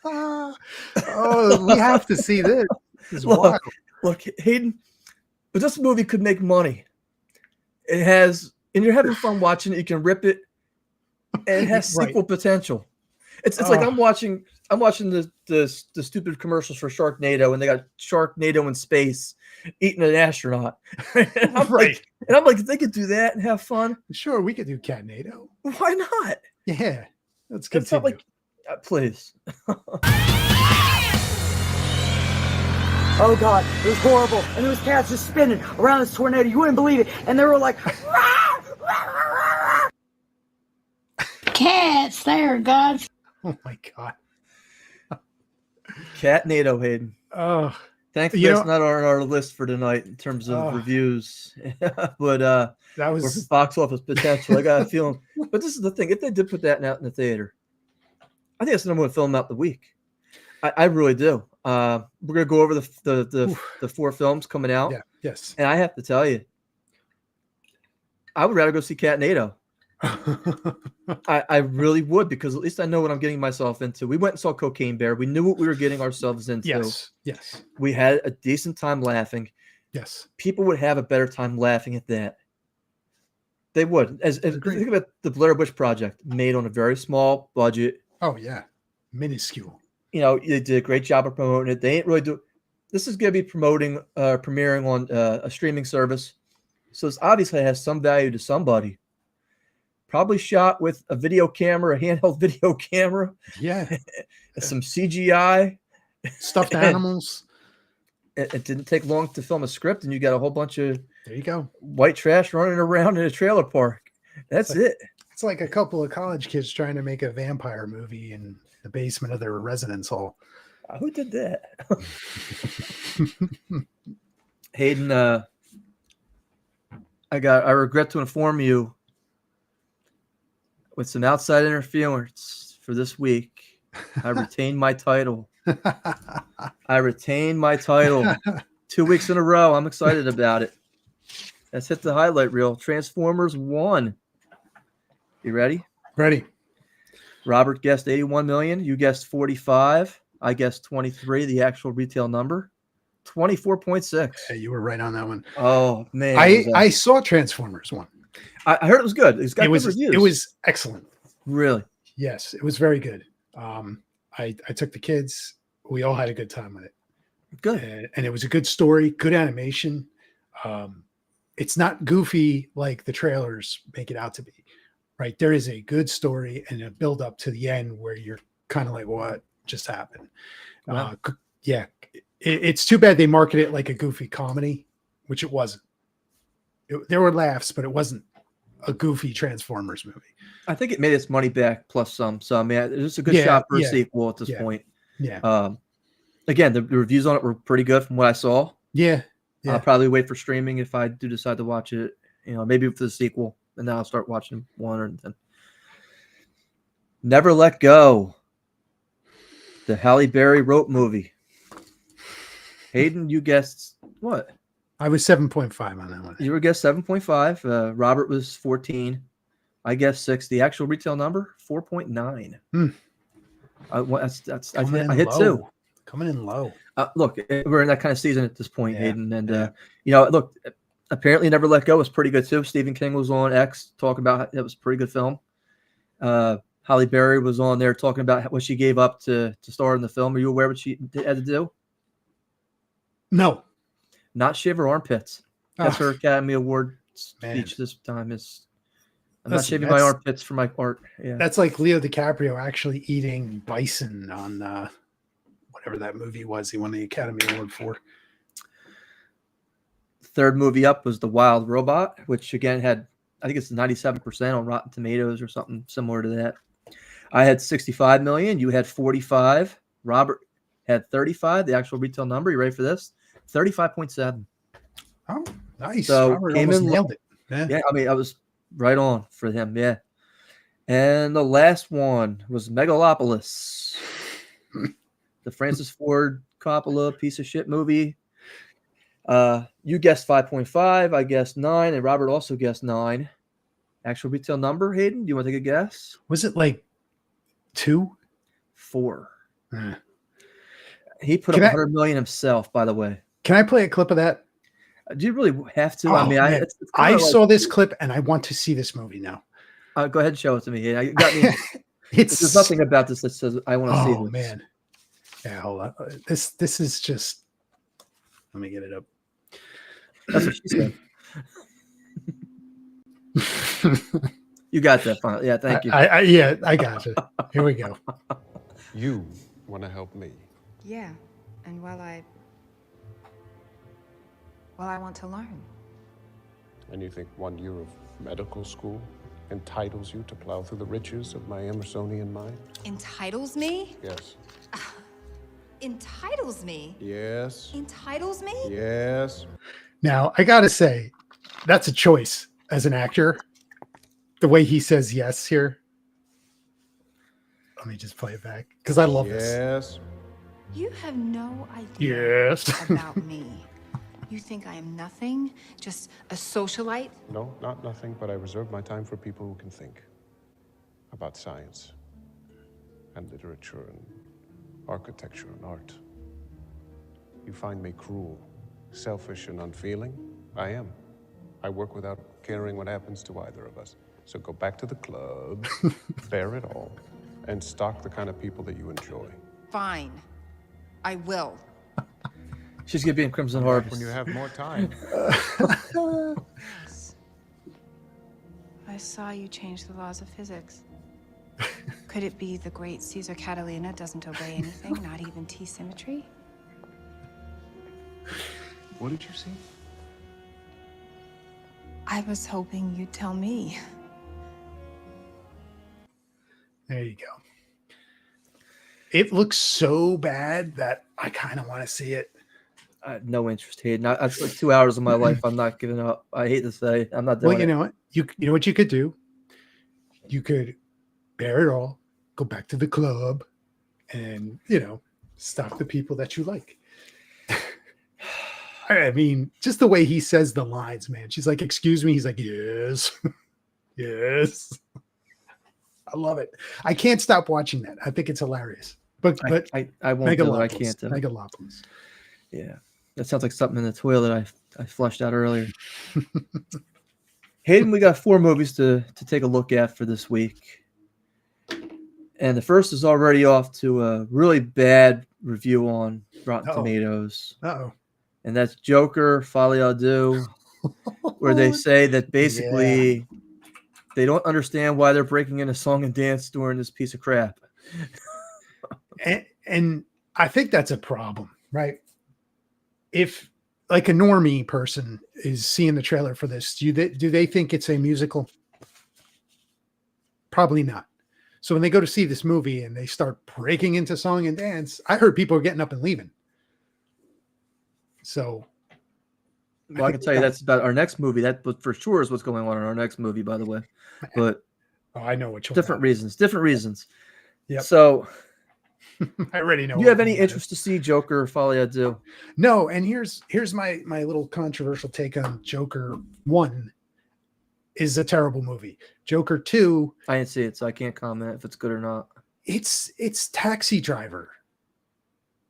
Oh, we have to see this. This is wild. Look, Hayden, but this movie could make money. It has, and you're having fun watching it. You can rip it, and it has sequel potential. It's like I'm watching the stupid commercials for Sharknado, and they got Sharknado in space eating an astronaut. And I'm like, if they could do that and have fun, sure, we could do Catnado. Why not? Yeah, let's continue. It's not like, please. Oh God, it was horrible, and there was cats just spinning around this tornado. You wouldn't believe it, and they were like, rah, rah, rah, rah. Cats, they are God's... Oh my God. Catnado, Hayden. Oh, thankfully that's not on our list for tonight in terms of reviews. But that was box office potential. I got a feeling. But this is the thing: if they did put that out in the theater, I think it's the number one film out the week. I really do. We're gonna go over the 4 films coming out. Yeah. Yes. And I have to tell you, I would rather go see Catnado. I really would, because at least I know what I'm getting myself into. We went and saw Cocaine Bear. We knew what we were getting ourselves into. Yes. We had a decent time laughing. Yes. People would have a better time laughing at that. They would. As think about the Blair Witch Project, made on a very small budget. Oh yeah, minuscule. They did a great job of promoting it. They ain't really do. This is going to be premiering on a streaming service. So this obviously has some value to somebody. Probably shot with a video camera, a handheld video camera. Yeah. Some CGI. Stuffed animals. It didn't take long to film a script, and you got a whole bunch of There you go. white trash running around in a trailer park. That's it. It's like a couple of college kids trying to make a vampire movie in the basement of their residence hall. Who did that? Hayden, I regret to inform you, with some outside interference for this week, I retained my title. I retained my title 2 weeks in a row. I'm excited about it. Let's hit the highlight reel. Transformers 1. You ready? Ready. Robert guessed 81 million. You guessed 45. I guessed 23, the actual retail number. 24.6. Yeah, you were right on that one. Oh, man. I saw Transformers 1. I heard it was good. It's got good reviews. It was excellent. Really? Yes, it was very good. I took the kids. We all had a good time with it. Good. And it was a good story, good animation. It's not goofy like the trailers make it out to be, right? There is a good story and a build up to the end where you're kind of like, what just happened? Wow. Yeah. It's too bad they market it like a goofy comedy, which it wasn't. There were laughs, but it wasn't a goofy Transformers movie. I think it made its money back plus some. So, I mean, it's a good shot for a sequel at this point. Yeah. Again, the reviews on it were pretty good from what I saw. Yeah. I'll probably wait for streaming if I do decide to watch it. Maybe for the sequel, and then I'll start watching one or then. Never Let Go. The Halle Berry rope movie. Hayden, you guessed what? I was 7.5 on that one. You were guessed 7.5. Robert was 14. I guessed 6. The actual retail number 4.9. I hit low. 2. Coming in low. Look, we're in that kind of season at this point, Hayden, and look, apparently Never Let Go was pretty good too. Stephen King was on X talking about it was a pretty good film. Halle Berry was on there talking about what she gave up to star in the film. Are you aware what she had to do? No. Not shave her armpits. That's her Academy Award speech this time. I'm not shaving my armpits for my art. Yeah, that's like Leo DiCaprio actually eating bison on whatever that movie was he won the Academy Award for. Third movie up was The Wild Robot, which again had, I think it's 97% on Rotten Tomatoes or something similar to that. I had 65 million. You had 45. Robert had 35. The actual retail number. You ready for this? 35.7. Oh, nice. So Robert almost nailed it. Yeah, I mean, I was right on for him. Yeah. And the last one was Megalopolis. The Francis Ford Coppola piece of shit movie. You guessed 5.5. I guessed 9. And Robert also guessed 9. Actual retail number, Hayden? Do you want to take a guess? Was it like 2? 4. He put up 100 million himself, by the way. Can I play a clip of that? Do you really have to? Oh, I mean, I saw this clip and I want to see this movie now. Go ahead and show it to me. Yeah, you got me. There's nothing about this that says I want to see this. Oh man. Yeah, hold on. This is just. Let me get it up. That's what she said. You got that finally. Yeah, thank you. I got it. Here we go. You want to help me? Yeah, and while I want to learn. And you think 1 year of medical school entitles you to plow through the riches of my Emersonian mind? Entitles me? Yes. Entitles me? Yes. Entitles me? Yes. Now, I got to say, that's a choice as an actor. The way he says yes here. Let me just play it back because I love this. Yes. You have no idea about me. You think I am nothing? Just a socialite? No, not nothing, but I reserve my time for people who can think about science and literature and architecture and art. You find me cruel, selfish, and unfeeling? I am. I work without caring what happens to either of us. So go back to the club, bear it all, and stock the kind of people that you enjoy. Fine. I will. She's gonna be in Crimson Come back Harvest. when you have more time. Yes. I saw you change the laws of physics. Could it be the great Caesar Catalina doesn't obey anything, not even T-symmetry? What did you see? I was hoping you'd tell me. There you go. It looks so bad that I kind of want to see it. I have no interest, Hayden. That's like 2 hours of my life. I'm not giving up. I hate to say, I'm not doing Well, you it. know what? You know what you could do? You could bear it all, go back to the club, and stop the people that you like. I mean, just the way he says the lines, man. She's like, "Excuse me." He's like, "Yes, yes." I love it. I can't stop watching that. I think it's hilarious. But I won't do it. I can't do it. Megalopolis. Yeah, that sounds like something in the toilet I flushed out earlier. Hayden, we got 4 movies to take a look at for this week. And the first is already off to a really bad review on Rotten Tomatoes. Uh-oh. And that's Joker, Folie à Deux, where they say that basically they don't understand why they're breaking in a song and dance during this piece of crap. And I think that's a problem, right? If like a normie person is seeing the trailer for this, do they think it's a musical? Probably not. So when they go to see this movie and they start breaking into song and dance, I heard people are getting up and leaving. So well, I can tell you that's about our next movie. That for sure is what's going on in our next movie, by the way. But I know what you're different reasons. Yep. So I already know. Do you have any interest to see Joker or Folie à Deux? No, and here's my little controversial take on Joker 1 is a terrible movie. Joker 2, I didn't see it, so I can't comment if it's good or not. It's Taxi Driver.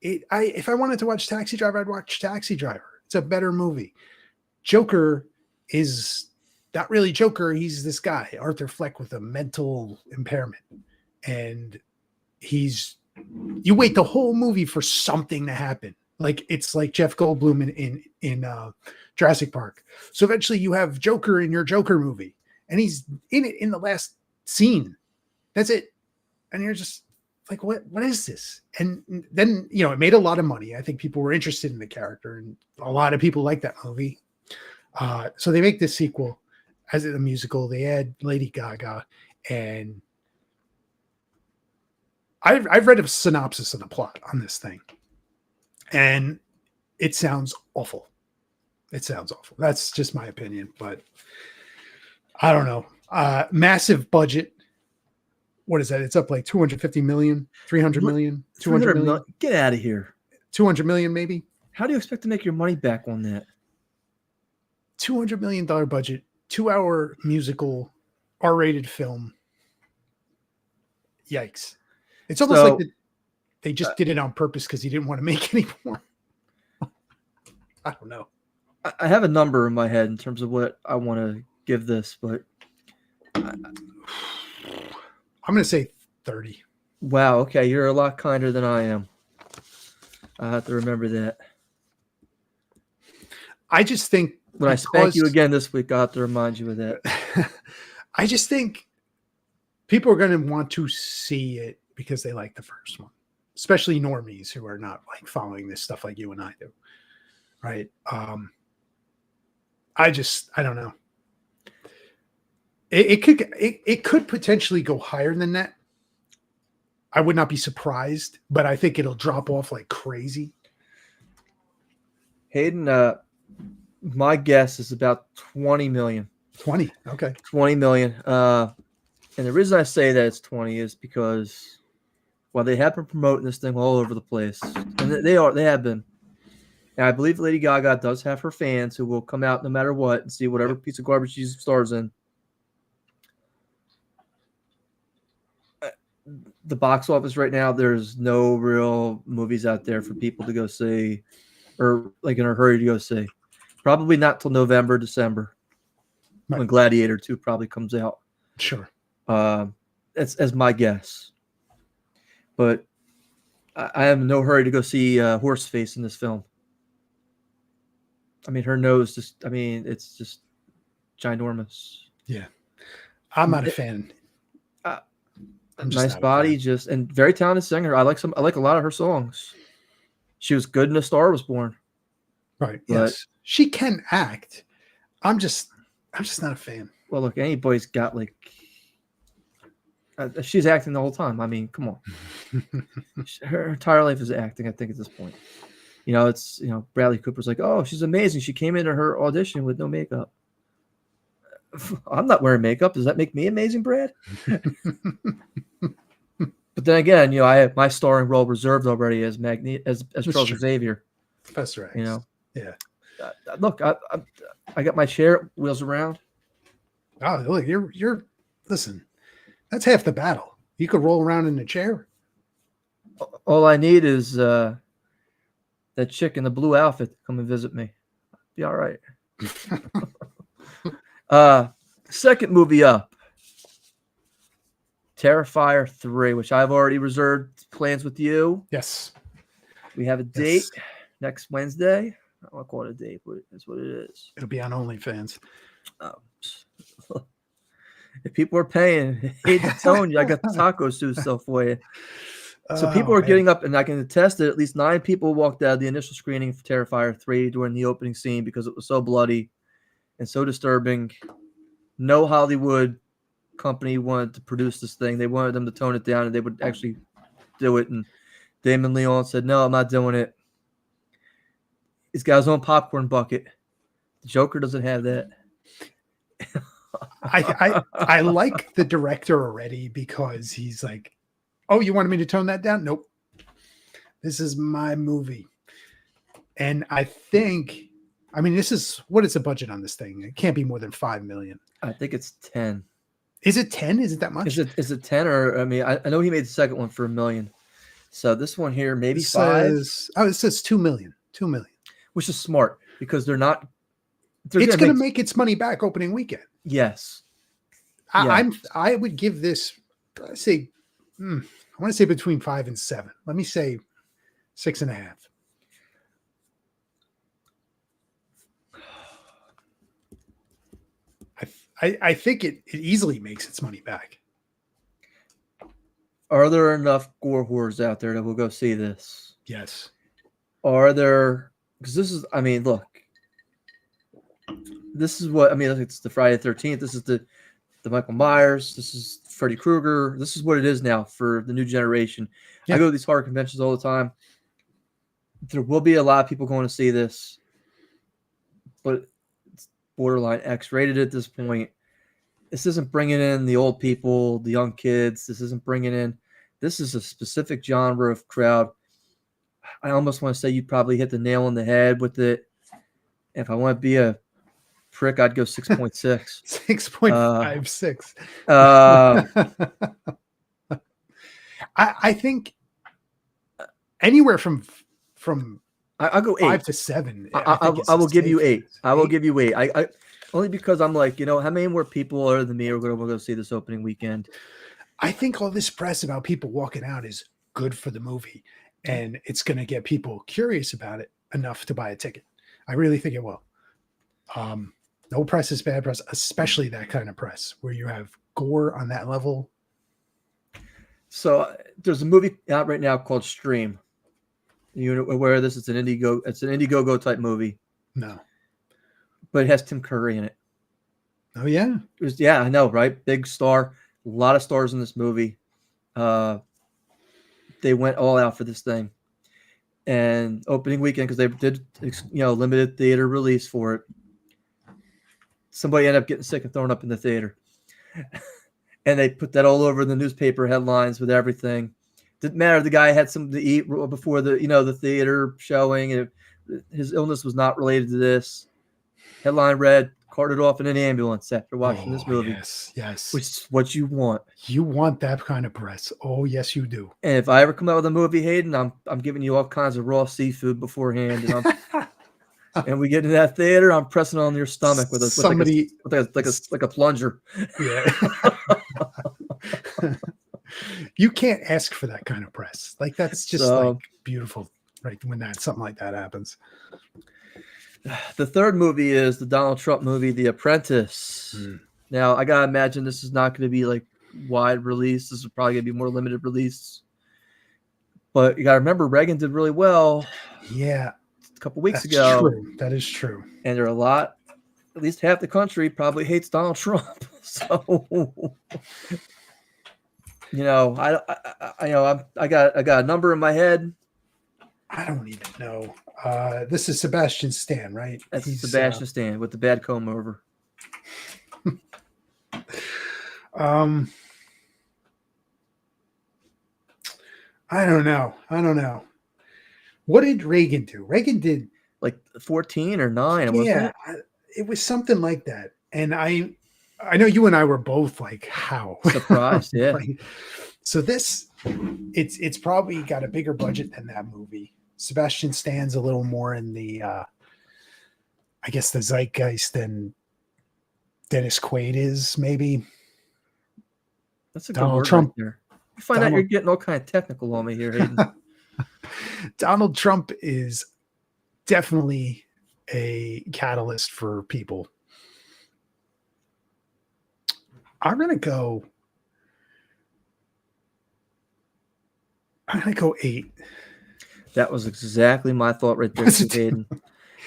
If I wanted to watch Taxi Driver, I'd watch Taxi Driver. It's a better movie. Joker is not really Joker. He's this guy, Arthur Fleck, with a mental impairment. And you wait the whole movie for something to happen. Like it's like Jeff Goldblum in Jurassic Park. So eventually you have Joker in your Joker movie, and he's in it in the last scene. That's it. And you're just like, what is this? And then, it made a lot of money. I think people were interested in the character, and a lot of people like that movie. So they make this sequel as a musical. They add Lady Gaga, and I've read a synopsis of the plot on this thing, and it sounds awful. It sounds awful. That's just my opinion, but I don't know. Massive budget. What is that? It's up like 250 million, 300 million, 200 million. Get out of here. 200 million, maybe. How do you expect to make your money back on that? $200 million budget, 2-hour musical, R-rated film. Yikes. It's almost like they just did it on purpose because he didn't want to make any more. I don't know. I have a number in my head in terms of what I want to give this, but I'm going to say 30. Wow. Okay. You're a lot kinder than I am. I have to remember that. I just think when I spank you again this week, I have to remind you of that. I just think people are going to want to see it because they like the first one, especially normies who are not like following this stuff like you and I do. Right. I don't know. It could potentially go higher than that. I would not be surprised, but I think it'll drop off like crazy. Hayden, my guess is about 20 million. 20. Okay. 20 million. And the reason I say that it's 20 is because while they have been promoting this thing all over the place, and they have been. And I believe Lady Gaga does have her fans who will come out no matter what and see whatever piece of garbage she stars in. The box office right now, there's no real movies out there for people to go see or like in a hurry to go see. Probably not till November, December, when Gladiator 2 probably comes out. Sure. That's as my guess. But I am in no hurry to go see Horseface in this film. I mean, her nose just, I mean, it's just ginormous. Yeah. I'm not a fan. I'm just Nice not a body, fan. just, and very talented singer. I like a lot of her songs. She was good in A Star Was Born. Right. But- Yes. She can act. I'm just not a fan. Well, look, anybody's got like, she's acting the whole time. I mean, come on. Her entire life is acting, I think, at this point. You know, it's, you know, Bradley Cooper's like, oh, she's amazing. She came into her audition with no makeup. I'm not wearing makeup. Does that make me amazing, Brad? But then again, you know, I have my starring role reserved already as as Charles true. Xavier. Professor X. You know, Yeah. Look, I got my chair, wheels around. Oh, look, you're listen. That's half the battle. You could roll around in a chair. All I need is that chick in the blue outfit to come and visit me. Be all right. Second movie up, Terrifier 3, which I've already reserved plans with you. Yes. We have a date next Wednesday. I don't want to call it a date, but that's what it is. It'll be on OnlyFans. If people are paying, hate to tone you, I got the taco soup stuff for you. So people are getting up, and I can attest that at least 9 people walked out of the initial screening for Terrifier 3 during the opening scene because it was so bloody and so disturbing. No Hollywood company wanted to produce this thing. They wanted them to tone it down, and they would actually do it. And Damon Leone said, no, I'm not doing it. He's got his own popcorn bucket. The Joker doesn't have that. I like the director already because he's like, oh, you wanted me to tone that down? Nope. This is my movie. And I think, I mean, this is, what is the budget on this thing? It can't be more than 5 million. I think it's 10. Is it 10? Is it that much? Is it 10? Or, I mean, I know he made the second one for $1 million. So this one here, maybe it 5. it says 2 million. 2 million. Which is smart because they're not. It's going to make its money back opening weekend. Yes. I would give this, I want to say between 5 and 7. Let me say 6.5. I think it easily makes its money back. Are there enough gore whores out there that will go see this? Yes. Are there? Because this is, I mean, look. This is what, I mean, it's the Friday the 13th. This is the Michael Myers. This is Freddy Krueger. This is what it is now for the new generation. Yeah. I go to these horror conventions all the time. There will be a lot of people going to see this, but it's borderline X-rated at this point. This isn't bringing in the old people, the young kids. This isn't bringing in. This is a specific genre of crowd. I almost want to say you probably hit the nail on the head with it. If I want to be a prick, I'd go 6.6. 6.56. I think anywhere from I'll go 8. 5 to 7. I will give you 8. I will give you 8. I only because I'm like, you know, how many more people other than me are going to go see this opening weekend? I think all this press about people walking out is good for the movie, and it's going to get people curious about it enough to buy a ticket. I really think it will. No press is bad press, especially that kind of press where you have gore on that level. So there's a movie out right now called Stream. You know, aware of this? It's an Indiegogo type movie. No, but it has Tim Curry in it. Oh yeah, yeah, I know, right? Big star, a lot of stars in this movie. They went all out for this thing, and opening weekend because they did, you know, limited theater release for it. Somebody ended up getting sick and thrown up in the theater, and they put that all over the newspaper headlines with everything. Didn't matter. The guy had something to eat before the theater showing, and his illness was not related to this. Headline read, carted off in an ambulance after watching this movie. Yes. Which is what you want. You want that kind of press. Oh, yes, you do. And if I ever come out with a movie, Hayden, I'm giving you all kinds of raw seafood beforehand. And, and we get into that theater, I'm pressing on your stomach with a plunger. Yeah. You can't ask for that kind of press. Like, that's just like beautiful, right? When something like that happens. The third movie is the Donald Trump movie, The Apprentice. Now, I gotta imagine this is not going to be like wide release. This is probably going to be more limited release. But you gotta remember, Reagan did really well. Yeah, a couple weeks that's ago. True. That is true. And there are a lot, at least half the country probably hates Donald Trump. So, you know, I got a number in my head. I don't even know. This is Sebastian Stan, right? That's Sebastian Stan with the bad comb over. I don't know. What did Reagan do? Reagan did like 14 or 9. Yeah, it was something like that. And I know you and I were both like, how surprised? Yeah. Like, so this, it's probably got a bigger budget than that movie. Sebastian Stan's a little more in the, I guess, the zeitgeist than Dennis Quaid is, maybe. That's a good word Trump. Right there. You find out you're getting all kind of technical on me here, Hayden. Donald Trump is definitely a catalyst for people. I'm gonna go 8. That was exactly my thought right there, Hayden.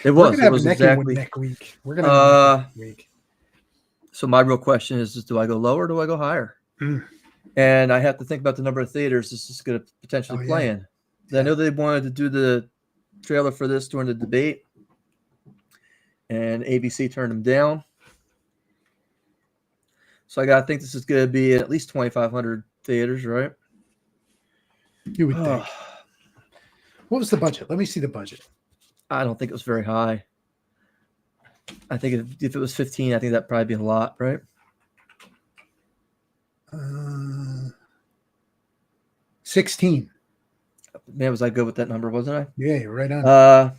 It was. It was exactly next week. We're gonna have next week. So my real question is do I go lower or do I go higher? And I have to think about the number of theaters this is going to potentially play in. I know they wanted to do the trailer for this during the debate, and ABC turned them down. So I got to think this is going to be at least 2,500 theaters, right? You would think. What was the budget? Let me see the budget. I don't think it was very high. I think if it was 15, I think that'd probably be a lot, right? 16. Man, was I good with that number, wasn't I? Yeah, you're right on.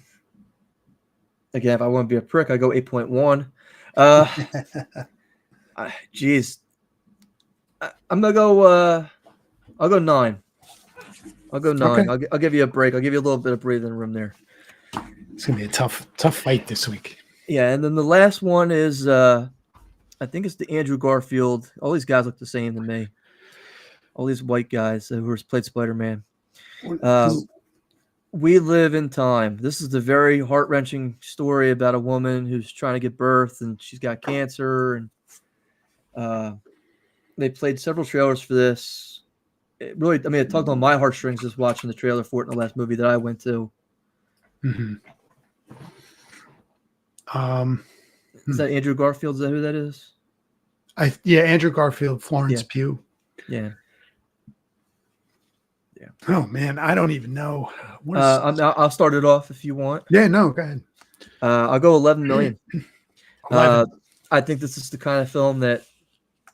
Again, if I want to be a prick, I go 8.1. Geez. I'm going to go, I'll go 9. I'll go 9. Okay. I'll give you a break. I'll give you a little bit of breathing room there. It's going to be a tough fight this week. Yeah, and then the last one is, I think it's the Andrew Garfield. All these guys look the same to me. All these white guys who played Spider-Man. We Live in Time. This is the very heart-wrenching story about a woman who's trying to give birth, and she's got cancer. And they played several trailers for this. It really, I mean, it tugged on my heartstrings just watching the trailer for it in the last movie that I went to. Mm-hmm. Is that Andrew Garfield? Is that who that is? Andrew Garfield, Florence Pugh. Yeah. Oh man, I don't even know. I'll start it off if you want. Yeah, no, go ahead. I'll go 11 million. 11. I think this is the kind of film that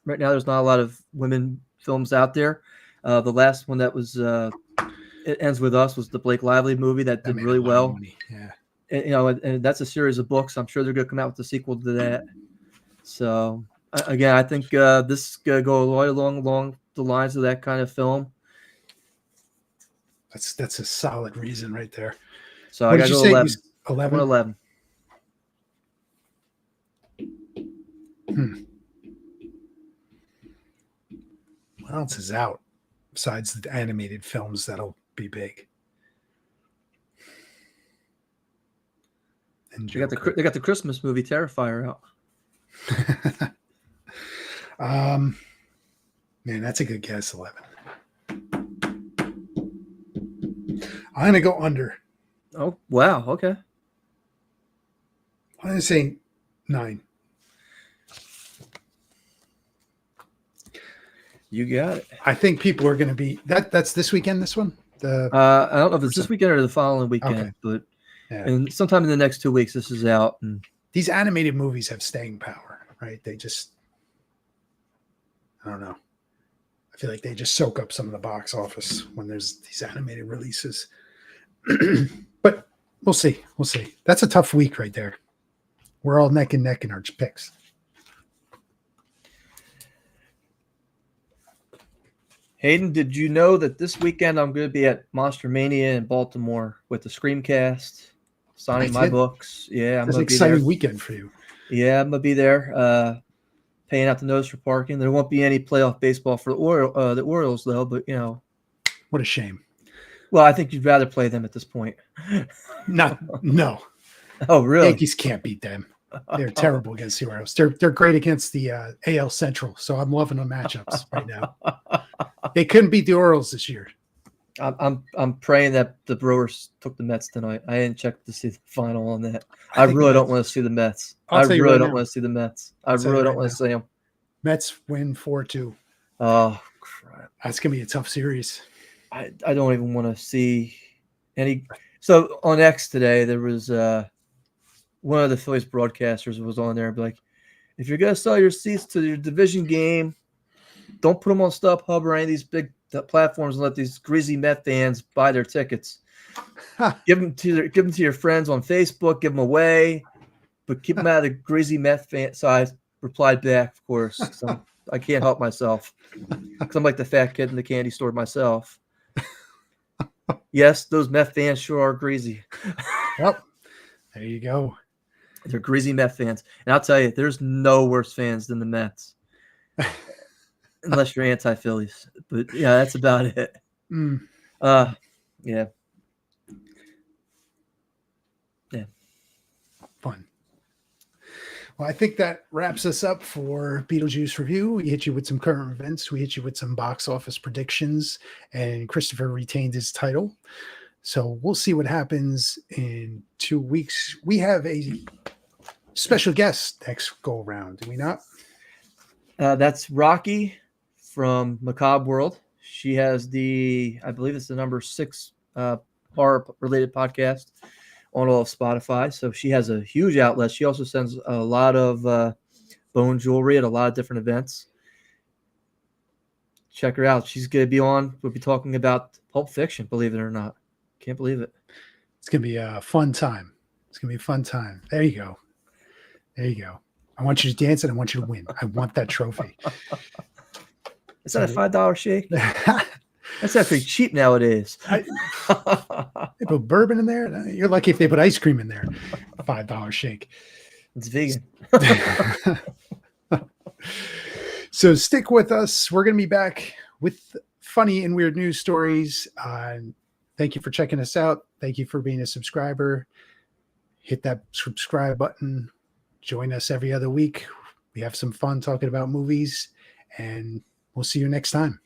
right now there's not a lot of women films out there. The last one that was It Ends With Us was the Blake Lively movie that did really well. Yeah. And, and that's a series of books. I'm sure they're going to come out with a sequel to that. So again, I think this is going to go right along the lines of that kind of film. That's a solid reason right there. So I got to go 11. 11? 11. What else is out besides the animated films that'll be big? And they got the Christmas movie Terrifier out. Man, that's a good guess. 11. I'm gonna go under. Oh wow! Okay. I'm gonna say 9. You got it. I think people are gonna be that's this weekend. This one. I don't know if it's this weekend or the following weekend, but and sometime in the next 2 weeks this is out. And these animated movies have staying power, right? They just, I don't know. I feel like they just soak up some of the box office when there's these animated releases. But we'll see. We'll see. That's a tough week right there. We're all neck and neck in our picks. Hayden, did you know that this weekend I'm going to be at Monster Mania in Baltimore with the Screamcast? signing That's my it. books. Yeah, I'm It's an gonna be there. exciting weekend for you. Yeah, I'm gonna be there. Paying out the nose for parking. There won't be any playoff baseball for the Orioles though. But What a shame. well, I think you'd rather play them at this point. No. Oh, really? Yankees can't beat them. They're terrible against the Orioles. They're great against the AL Central. So I'm loving the matchups right now. They couldn't beat the Orioles this year. I'm praying that the Brewers took the Mets tonight. I didn't check to see the final on that. I think really the don't Mets- want to see the Mets. I'll I tell you really right don't now. want to see the Mets. I I'll tell you really right don't want now. to see them. Mets win 4-2. Oh crap! That's gonna be a tough series. I don't even want to see any. So on X today, there was one of the Phillies broadcasters was on there and be like, if you're gonna sell your seats to your division game, don't put them on StubHub or any of these big platforms and let these greasy Met fans buy their tickets. Give them to your friends on Facebook. Give them away, but keep them out of the greasy Met fan. So I replied back, of course. So I can't help myself because I'm like the fat kid in the candy store myself. Yes, those Met fans sure are greasy. Yep. There you go. They're greasy Met fans. And I'll tell you, there's no worse fans than the Mets. Unless you're anti-Phillies. But yeah, that's about it. Mm. Yeah. Fun. Well, I think that wraps us up for Beetlejuice Review. We hit you with some current events. We hit you with some box office predictions, and Christopher retained his title. So we'll see what happens in 2 weeks. We have a special guest next go around, do we not? That's Rocky from Macabre World. She has I believe it's the number 6 horror-related podcast on all of Spotify. So she has a huge outlet. She also sends a lot of bone jewelry at a lot of different events. Check her out. She's going to be on. We'll be talking about Pulp Fiction, believe it or not. Can't believe it. It's going to be a fun time. It's going to be a fun time. There you go. There you go. I want you to dance and I want you to win. I want that trophy. Is that a $5 shake? That's actually cheap nowadays. They put bourbon in there. You're lucky if they put ice cream in there. $5 shake. It's vegan. So stick with us. We're going to be back with funny and weird news stories. Thank you for checking us out. Thank you for being a subscriber. Hit that subscribe button. Join us every other week. We have some fun talking about movies, and we'll see you next time.